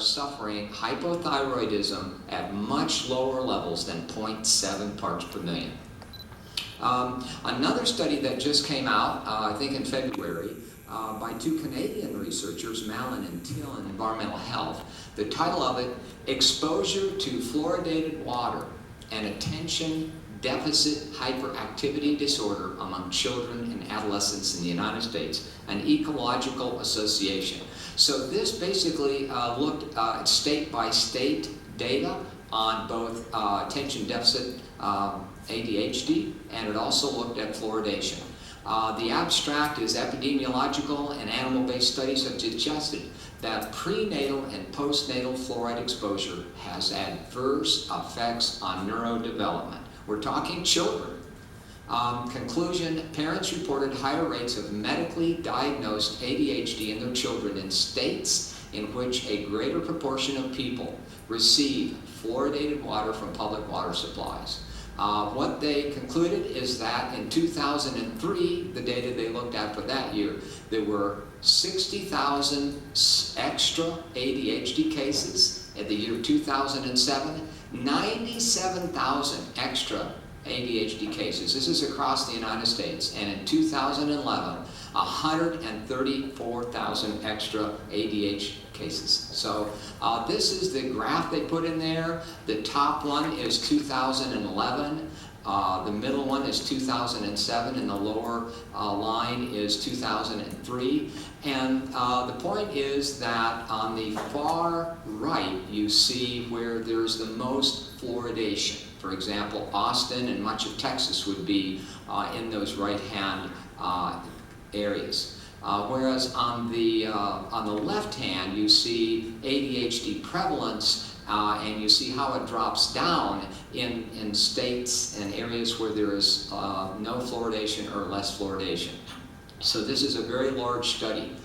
suffering hypothyroidism at much lower levels than 0.7 parts per million. Another study that just came out, I think in February, by two Canadian researchers, Malin and Till, in Environmental Health. The title of it, Exposure to Fluoridated Water and Attention Deficit Hyperactivity Disorder Among Children and Adolescents in the United States, an Ecological Association. So this basically looked at state-by-state data on both attention deficit ADHD, and it also looked at fluoridation. The abstract is epidemiological and animal-based studies have suggested that prenatal and postnatal fluoride exposure has adverse effects on neurodevelopment. We're talking children. Conclusion, parents reported higher rates of medically diagnosed ADHD in their children in states in which a greater proportion of people receive fluoridated water from public water supplies. What they concluded is that in 2003, the data they looked at for that year, there were 60,000 extra ADHD cases. At the year 2007, 97,000 extra ADHD cases. This is across the United States. And in 2011, 134,000 extra ADHD cases. So this is the graph they put in there. The top one is 2011. The middle one is 2007, and the lower line is 2003. And the point is that on the far right, you see where there's the most fluoridation. For example, Austin and much of Texas would be in those right-hand areas. Whereas on the left hand, you see ADHD prevalence, and you see how it drops down in states and areas where there is no fluoridation or less fluoridation. So this is a very large study.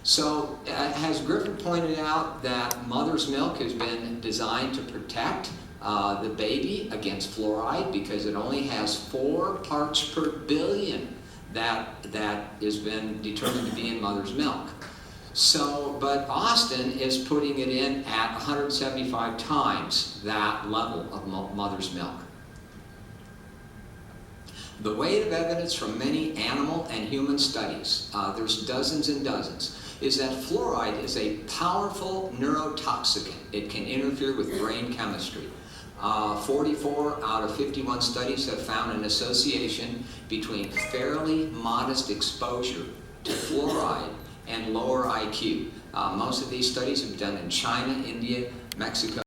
So as Griffin pointed out, that mother's milk has been designed to protect the baby against fluoride because it only has 4 parts per billion that has been determined to be in mother's milk. So, but Austin is putting it in at 175 times that level of mother's milk. The weight of evidence from many animal and human studies, there's dozens and dozens, is that fluoride is a powerful neurotoxicant. It can interfere with brain chemistry. 44 out of 51 studies have found an association between fairly modest exposure to fluoride and lower IQ. Most of these studies have been done in China, India, Mexico,